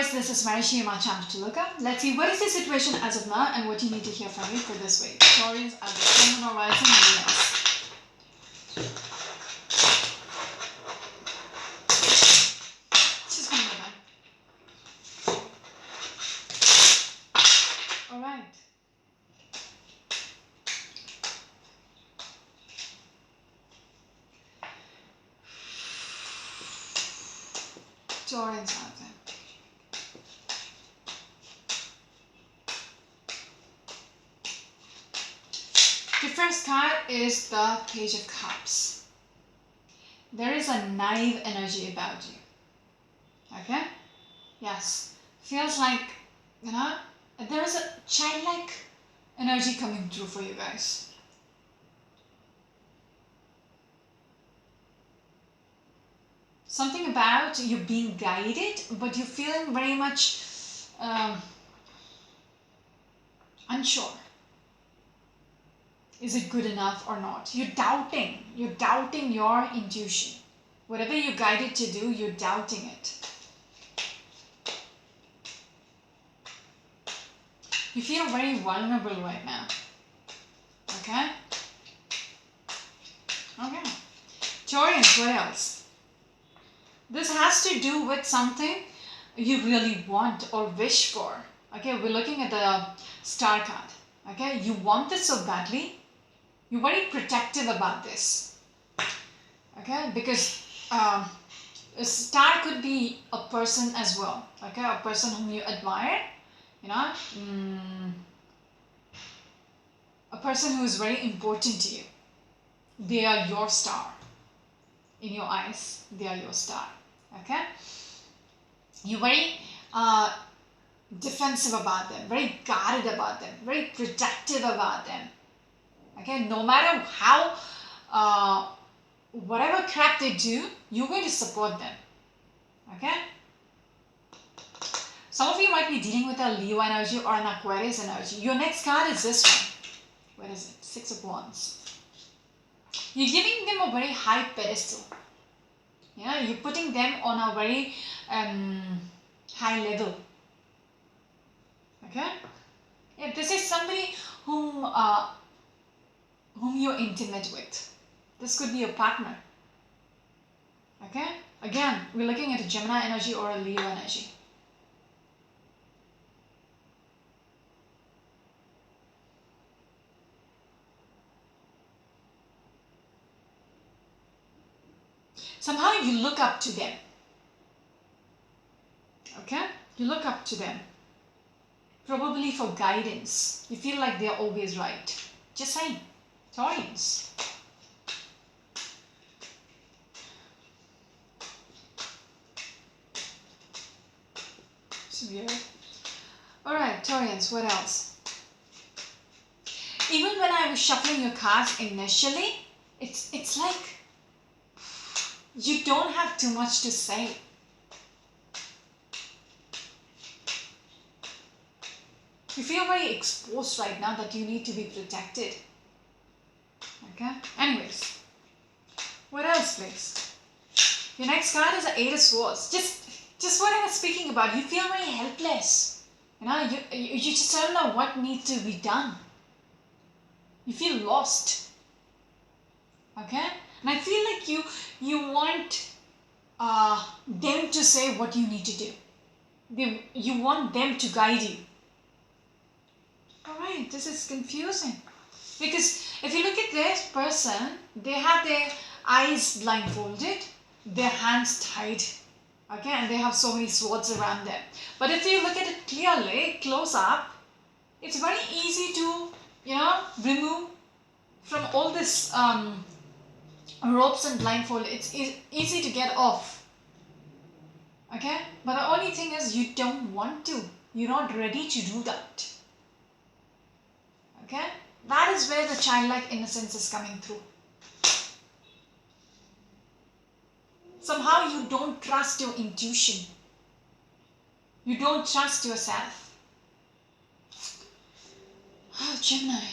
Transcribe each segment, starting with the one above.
Taurus, this is very much time to look up. Let's see what is the situation as of now and what you need to hear from me for this week. Taurus, as the sun and horizon, and else. Just one minute. All right. Taurus out there. The first card is the Page of Cups. There is a naive energy about you. Okay? Yes. Feels like, you know, there is a childlike energy coming through for you guys. Something about you being guided, but you're feeling very much unsure. Is it good enough or not? You're doubting your intuition. Whatever you're guided to do, you're doubting it. You feel very vulnerable right now. Okay? Okay. Taurus, what else? This has to do with something you really want or wish for. Okay, we're looking at the Star card. Okay, you want this so badly. You're very protective about this. Okay, because a star could be a person as well. Okay, a person whom you admire. You know, a person who is very important to you. They are your star. In your eyes, they are your star. Okay, you're very defensive about them, very guarded about them, very protective about them. Okay, no matter how whatever crap they do, you're going to support them. Okay, some of you might be dealing with a Leo energy or an Aquarius energy. Your next card is this one. What is it? Six of Wands. You're giving them a very high pedestal. Yeah, you're putting them on a very high level. Okay? Yeah, this is somebody whom you're intimate with. This could be a partner. Okay? Again, we're looking at a Gemini energy or a Leo energy. Somehow you look up to them. Okay? You look up to them. Probably for guidance. You feel like they're always right. Just saying. Taurus. It's weird. Alright, Taurus, what else? Even when I was shuffling your cards initially, it's like you don't have too much to say. You feel very exposed right now that you need to be protected. Okay? Anyways, what else, please? Your next card is the Eight of Swords. Just what I was speaking about. You feel very helpless. You know, you just don't know what needs to be done. You feel lost. Okay? And I feel like you want them to say what you need to do. You want them to guide you. Alright, this is confusing. Because if you look at this person, they have their eyes blindfolded, their hands tied. Okay, and they have so many swords around them. But if you look at it clearly, close up, it's very easy to, you know, remove from all this ropes and blindfold. It's easy to get off. Okay, but the only thing is you don't want to. You're not ready to do that. Okay, that is where the childlike innocence is coming through. Somehow you don't trust your intuition. You don't trust yourself. Oh, Gemini.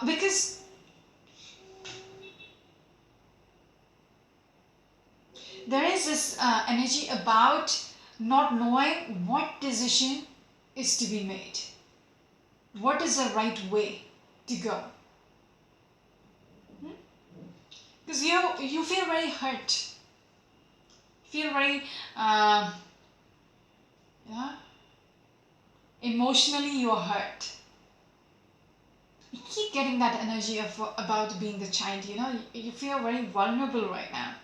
Because there is this energy about not knowing what decision is to be made, what is the right way to go. Because you feel very hurt, feel very yeah, emotionally you are hurt. You keep getting that energy of about being the child, you know, you feel very vulnerable right now,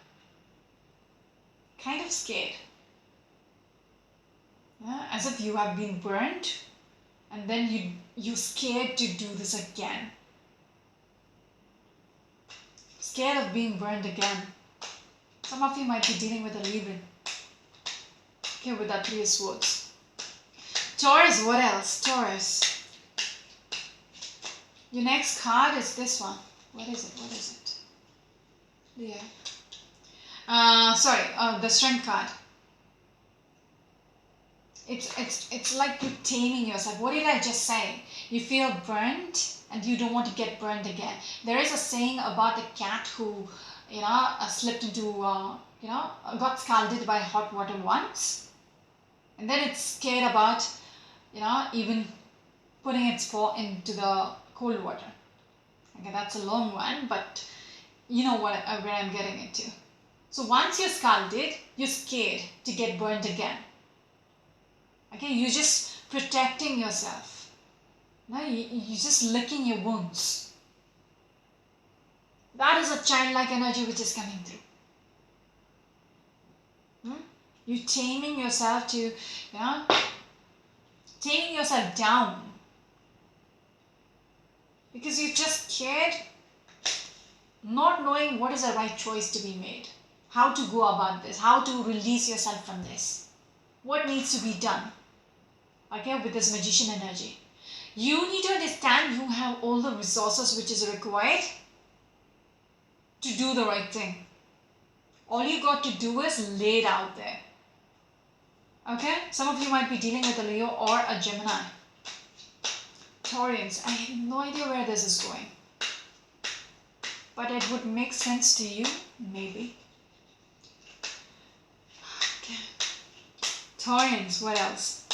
kind of scared, yeah? As if you have been burned and then you scared to do this again, scared of being burned again. Some of you might be dealing with a Libran, okay, with that 3 of Swords. Taurus, what else? Taurus, your next card is this one. What is it? What is it? Yeah. Sorry, the Strength card. It's like you're taming yourself. What did I just say? You feel burned and you don't want to get burned again. There is a saying about the cat who, you know, slipped into, you know, got scalded by hot water once, and then it's scared about, you know, even putting its paw into the cold water. Okay, that's a long one, but you know what where I'm getting into. So once you're scalded, you're scared to get burned again. Okay, you're just protecting yourself. No, you're just licking your wounds. That is a childlike energy which is coming through. You're taming yourself to, you know, taming yourself down. Because you're just scared, not knowing what is the right choice to be made. How to go about this, how to release yourself from this. What needs to be done, okay, with this Magician energy. You need to understand you have all the resources which is required to do the right thing. All you got to do is lay it out there. Okay? Some of you might be dealing with a Leo or a Gemini. Taurians, I have no idea where this is going. But it would make sense to you, maybe. Okay. Taurians, what else?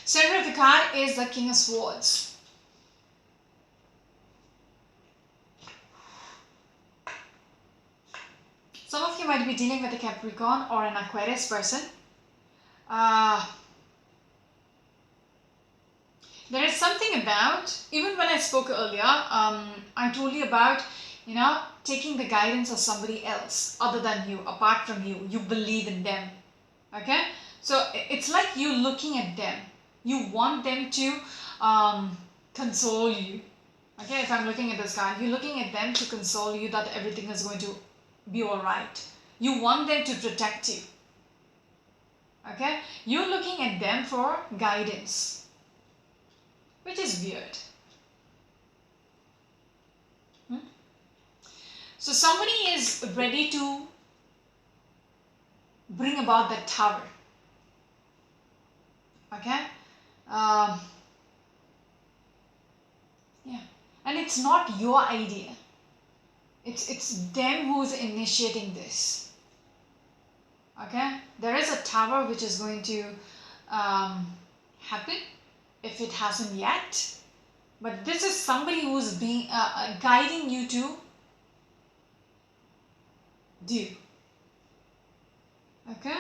Center of the card is the King of Swords. Some of you might be dealing with a Capricorn or an Aquarius person. There is something about, even when I spoke earlier, I told you about, you know, taking the guidance of somebody else other than you, apart from you. You believe in them. Okay? So it's like you looking at them. You want them to console you. Okay, if I'm looking at this card, you're looking at them to console you that everything is going to be alright. You want them to protect you. Okay? You're looking at them for guidance, which is weird. So somebody is ready to bring about that tower. Okay? Yeah. And it's not your idea. It's them who's initiating this. Okay? There is a tower which is going to happen if it hasn't yet. But this is somebody who's being guiding you to do. Okay?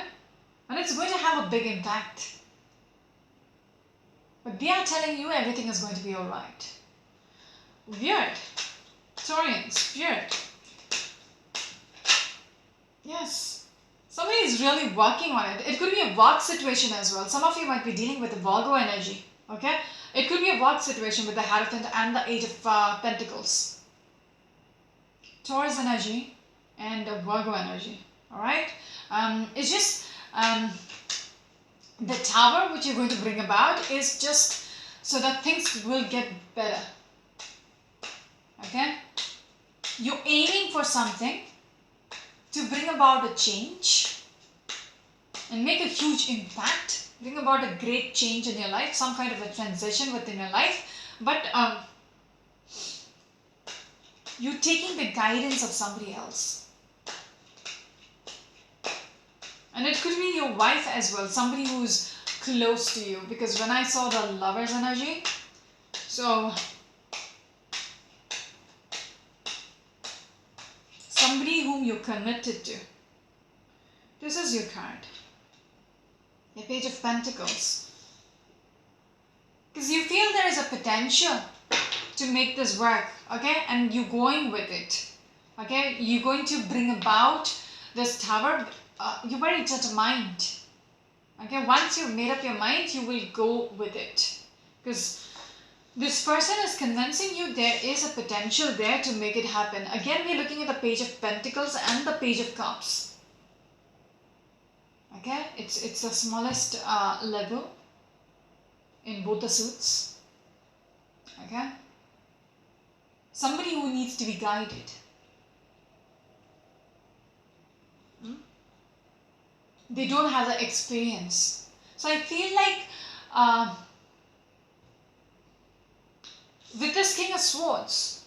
And it's going to have a big impact. But they are telling you everything is going to be alright. Weird. Taurians, weird. Yes. Somebody is really working on it. It could be a work situation as well. Some of you might be dealing with the Virgo energy. Okay? It could be a work situation with the Hierophant and the Eight of Pentacles. Taurus energy and the Virgo energy. Alright? It's just the tower which you're going to bring about is just so that things will get better. Okay? You're aiming for something to bring about a change and make a huge impact, bring about a great change in your life, some kind of a transition within your life, but you're taking the guidance of somebody else. And it could be your wife as well, somebody who's close to you, because when I saw the Lover's energy, so somebody whom you're committed to. This is your card. The Page of Pentacles. Because you feel there is a potential to make this work, okay? And you're going with it, okay? You're going to bring about this Tower. You're very determined, okay? Once you've made up your mind, you will go with it. Because this person is convincing you there is a potential there to make it happen. Again, we're looking at the Page of Pentacles and the Page of Cups. Okay, it's the smallest level in both the suits. Okay, somebody who needs to be guided. They don't have the experience, so I feel like with this King of Swords,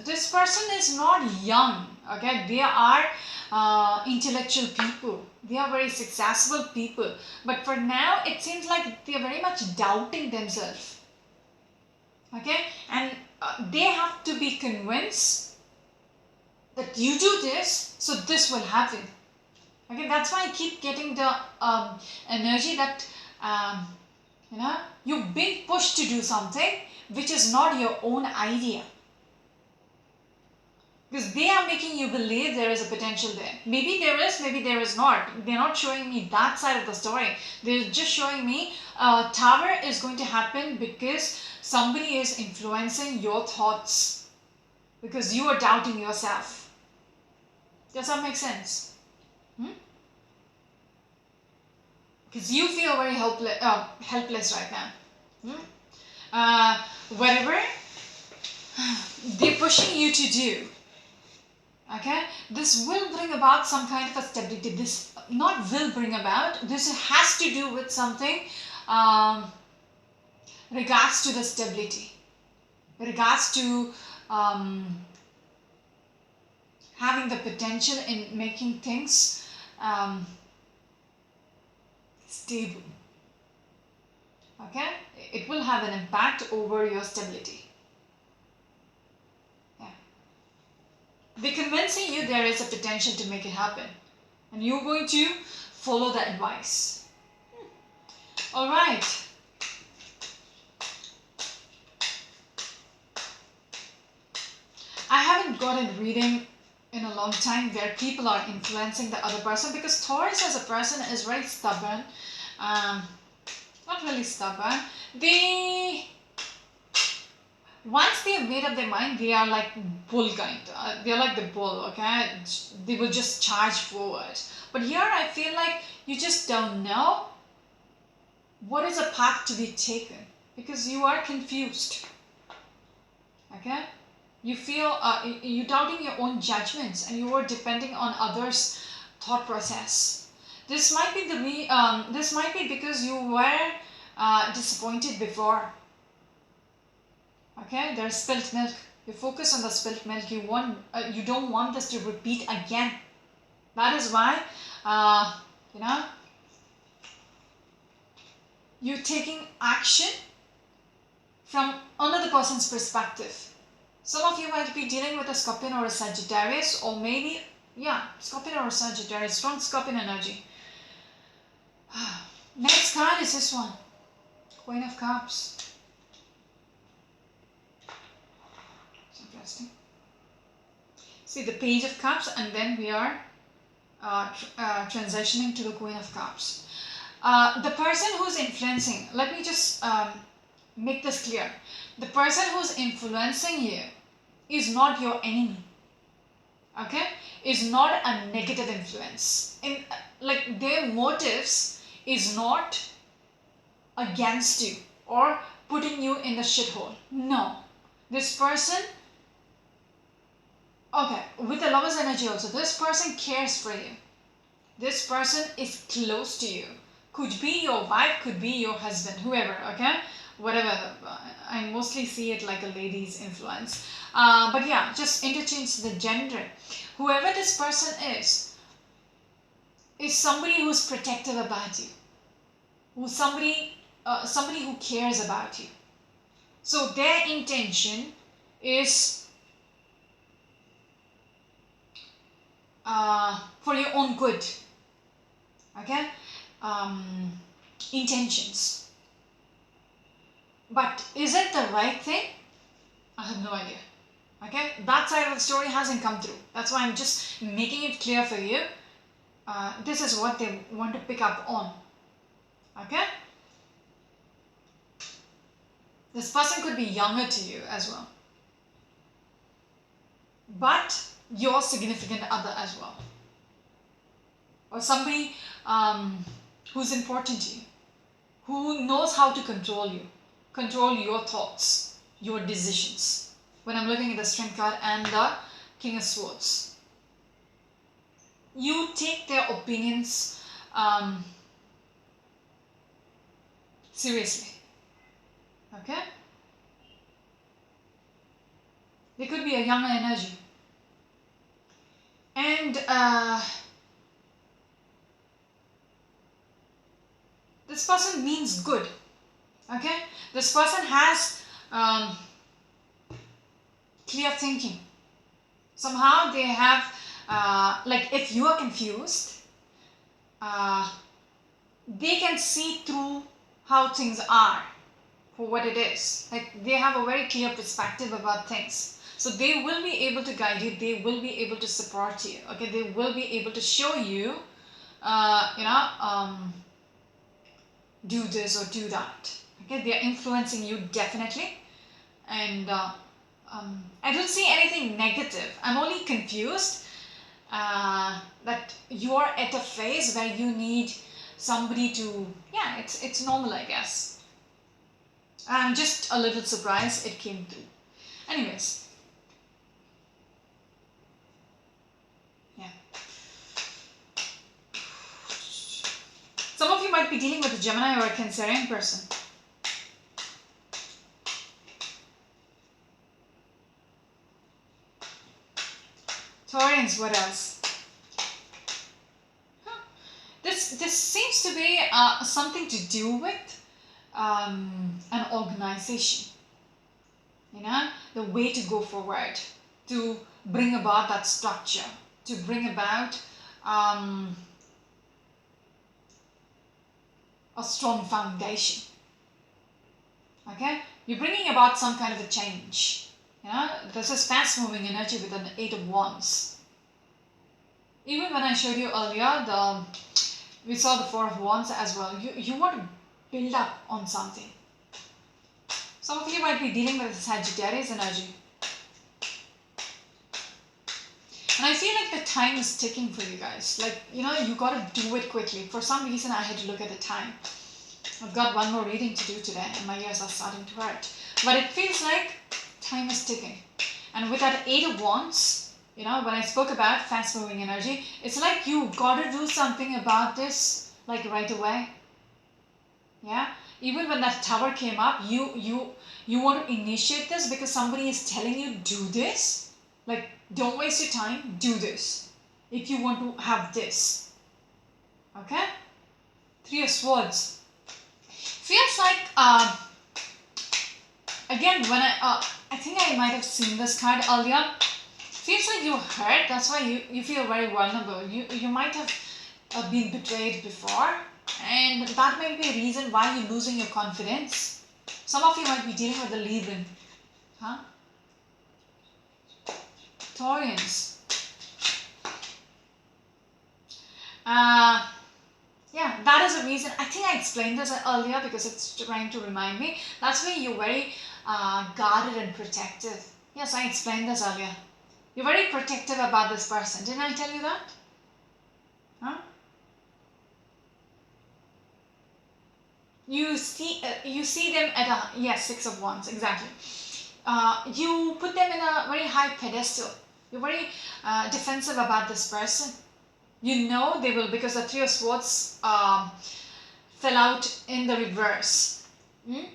this person is not young. Okay, they are intellectual people. They are very successful people. But for now, it seems like they are very much doubting themselves. Okay, and they have to be convinced that you do this, so this will happen. Okay, that's why I keep getting the energy that you've been pushed to do something which is not your own idea. Because they are making you believe there is a potential there. Maybe there is, maybe there is not. They're not showing me that side of the story. They're just showing me Tower is going to happen because somebody is influencing your thoughts. Because you are doubting yourself. Does that make sense? Because you feel very helpless right now. Whatever they're pushing you to do, okay, this will bring about some kind of a stability. This not will bring about, this has to do with something regards to the stability, regards to having the potential in making things stable. Okay, it will have an impact over your stability. Yeah, they're convincing you there is a potential to make it happen, and you're going to follow the advice. All right. I haven't got a reading in a long time where people are influencing the other person, because Taurus as a person is very stubborn. Not really stubborn. Once they have made up their mind, they are like bull kind. They're like the bull, okay? They will just charge forward. But here I feel like you just don't know what is a path to be taken, because you are confused. Okay? You feel you're doubting your own judgments, and you are depending on others' thought process. This might be this might be because you were disappointed before. Okay, there's spilt milk. You focus on the spilt milk. You don't want this to repeat again. That is why you're taking action from another person's perspective. Some of you might be dealing with a Scorpion or a Sagittarius, or maybe, yeah, Scorpion or a Sagittarius, strong Scorpion energy. Next card is this one, Queen of Cups. It's interesting. See the Page of Cups, and then we are transitioning to the Queen of Cups. The person who's influencing, let me just make this clear. The person who's influencing you is not your enemy. Okay? Is not a negative influence. Like their motives is not against you or putting you in the shithole. No. This person, okay, with the Lover's energy also, this person cares for you. This person is close to you. Could be your wife, could be your husband, whoever, okay? Whatever. I mostly see it like a lady's influence. But yeah, just interchange the gender. Whoever this person is, is somebody who's protective about you, somebody who cares about you. So their intention is for your own good. Okay, intentions. But is it the right thing? I have no idea. Okay, that side of the story hasn't come through. That's why I'm just making it clear for you. This is what they want to pick up on. Okay, this person could be younger to you as well, but your significant other as well, or somebody who's important to you, who knows how to control your thoughts, your decisions. When I'm looking at the Strength card and the King of Swords, you take their opinions seriously. Okay? There could be a younger energy. And this person means good. Okay? This person has clear thinking. Somehow they have, like if you are confused, they can see through how things are for what it is. Like they have a very clear perspective about things. So they will be able to guide you, they will be able to support you. Okay, they will be able to show you, do this or do that. Okay, they are influencing you definitely. And I don't see anything negative. I'm only confused that you are at a phase where you need somebody to, yeah, it's normal, I guess. I'm just a little surprised it came through. Anyways, yeah. Some of you might be dealing with a Gemini or a Cancerian person. Taurians, what else? This seems to be something to do with an organization. You know, the way to go forward, to bring about that structure, to bring about a strong foundation. Okay, you're bringing about some kind of a change. You know, this is fast moving energy with an 8 of Wands. Even when I showed you earlier, we saw the 4 of Wands as well. You want to build up on something. Some of you might be dealing with Sagittarius energy. And I feel like the time is ticking for you guys. Like, you know, you got to do it quickly. For some reason, I had to look at the time. I've got one more reading to do today and my ears are starting to hurt. But it feels like time is ticking. And with that 8 of Wands, you know, when I spoke about fast moving energy, it's like you got to do something about this, like right away. Yeah? Even when that Tower came up, you want to initiate this because somebody is telling you, do this. Like, don't waste your time, do this. If you want to have this. Okay? 3 of Swords. Feels like, again, when I think I might have seen this card earlier. Feels like you hurt, that's why you feel very vulnerable. You might have been betrayed before. And that may be a reason why you're losing your confidence. Some of you might be dealing with the Libran. Huh? Taurians. Yeah, that is a reason. I think I explained this earlier because it's trying to remind me. That's why you're very guarded and protective. Yes, I explained this earlier. You're very protective about this person. Didn't I tell you that? Huh? You see them at a, yes, 6 of Wands, exactly. You put them in a very high pedestal. You're very defensive about this person. You know they will, because the 3 of Swords fell out in the reverse. It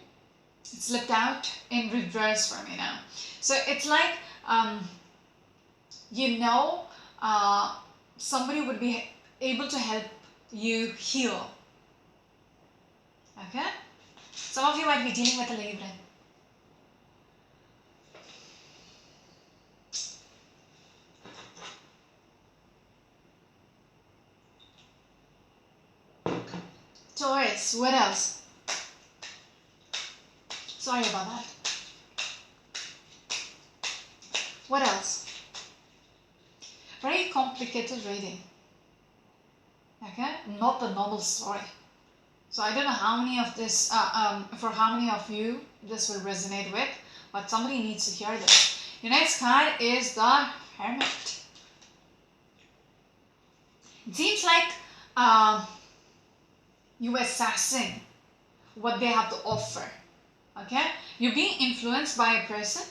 slipped out in reverse for me now. So it's like, you know, somebody would be able to help you heal. Okay? Some of you might be dealing with a Libra. Taurus, what else? Sorry about that. What else? Very complicated reading. Okay? Not the normal story. So I don't know how many of this, for how many of you this will resonate with, but somebody needs to hear this. Your next card is the Hermit. It seems like you assessing what they have to offer. Okay? You're being influenced by a person,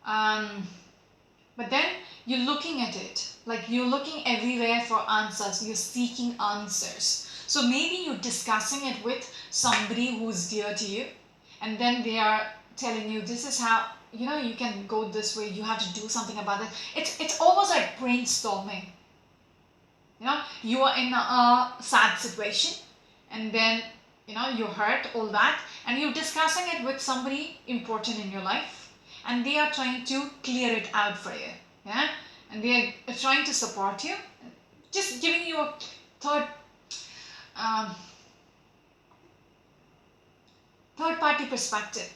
but then you're looking at it. Like you're looking everywhere for answers. You're seeking answers. So maybe you're discussing it with somebody who's dear to you, and then they are telling you this is how, you know, you can go this way, you have to do something about it. It's almost like brainstorming. You know, you are in a sad situation, and then, you know, you hurt, all that, and you're discussing it with somebody important in your life, and they are trying to clear it out for you. Yeah, and they are trying to support you, just giving you a third party perspective,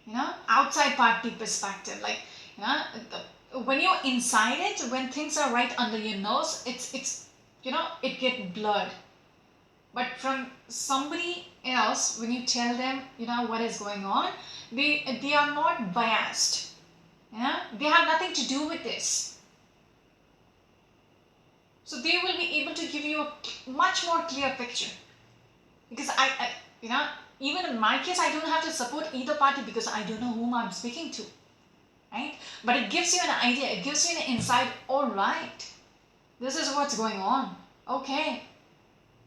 you know, outside party perspective. Like, you know, when you're inside it, when things are right under your nose, it's you know, it get blurred. But from somebody else, when you tell them, you know, what is going on, they are not biased. Yeah, they have nothing to do with this. So they will be able to give you a much more clear picture. Because I you know, even in my case, I don't have to support either party because I don't know whom I'm speaking to, right? But it gives you an idea, it gives you an insight. All right, this is what's going on. Okay,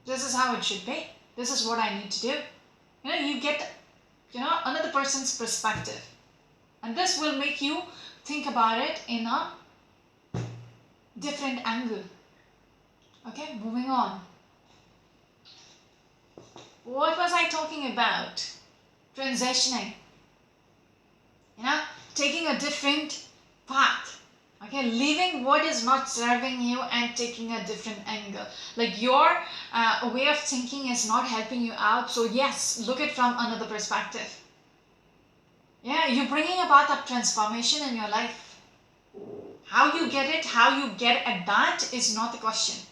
this is how it should be. This is what I need to do. You know, you get, you know, another person's perspective, and this will make you think about it in a different angle. Okay, moving on. What was I talking about? Transitioning. You know, taking a different path. Okay, leaving what is not serving you and taking a different angle. Like your way of thinking is not helping you out. So yes, look at from another perspective. Yeah, you're bringing about that transformation in your life. How you get it, how you get at that is not the question.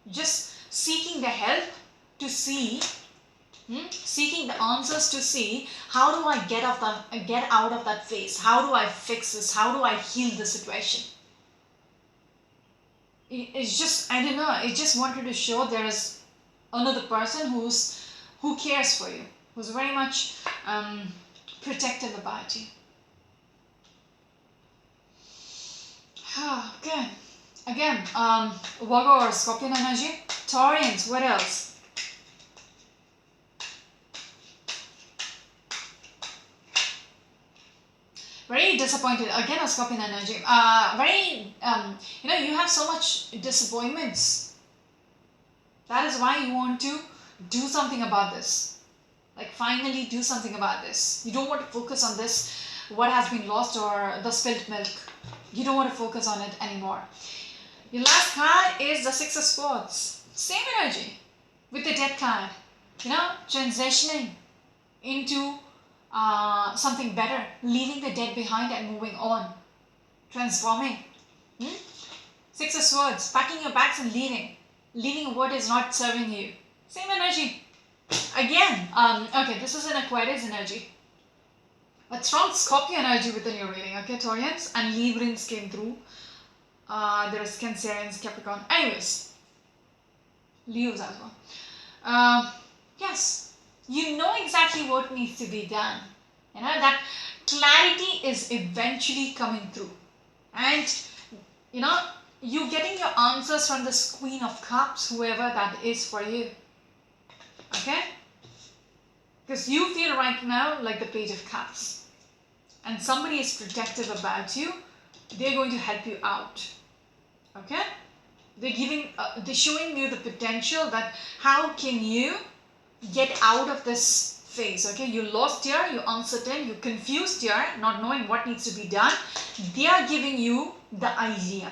Just seeking the help to see, seeking the answers to see how do I get out of that phase? How do I fix this? How do I heal the situation? It's just, I don't know, it just wanted to show there is another person who cares for you, who's very much protective about you. Okay, again, Virgo or Scorpion energy. Taurians, what else? Very disappointed. Again, a Scorpion energy. Very, you know, you have so much disappointments. That is why you want to do something about this. Like, finally do something about this. You don't want to focus on this, what has been lost or the spilt milk. You don't want to focus on it anymore. Your last card is the Six of Swords. Same energy with the Death card. You know, transitioning into something better, leaving the dead behind and moving on, transforming. Six of Swords, packing your bags and leaving what is not serving you. Same energy. Again, okay, this is an Aquarius energy. A strong Scorpio energy within your reading, okay, Taurians, and Librans came through. There is Cancerians, Capricorn, anyways, Leos as well. Yes, you know exactly what needs to be done. You know, that clarity is eventually coming through. And, you know, you're getting your answers from this Queen of Cups, whoever that is for you. Okay? Because you feel right now like the Page of Cups. And somebody is protective about you. They're going to help you out. Okay? they're showing you the potential that how can you get out of this phase. Okay, you lost here, you're uncertain, you're confused here, not knowing what needs to be done. They are giving you the idea.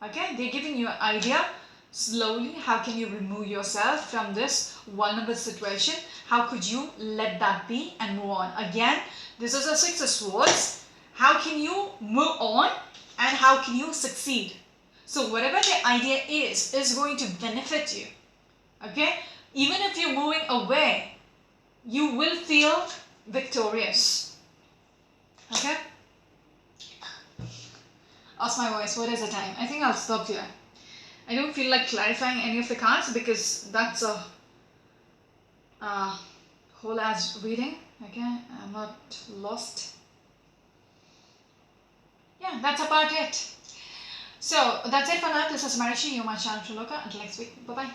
Okay, they're giving you an idea slowly. How can you remove yourself from this vulnerable situation? How could you let that be and move on? Again, this is a Six of Swords. How can you move on and how can you succeed? So whatever the idea is going to benefit you. Okay, even if you're moving away, you will feel victorious. Okay, lost my voice. What is the time? I think I'll stop here. I don't feel like clarifying any of the cards because that's a whole ass reading. Okay, I'm not lost. Yeah, that's about it. So that's it for now. This is Marishi, you're my channel to look at. Until next week. Bye bye.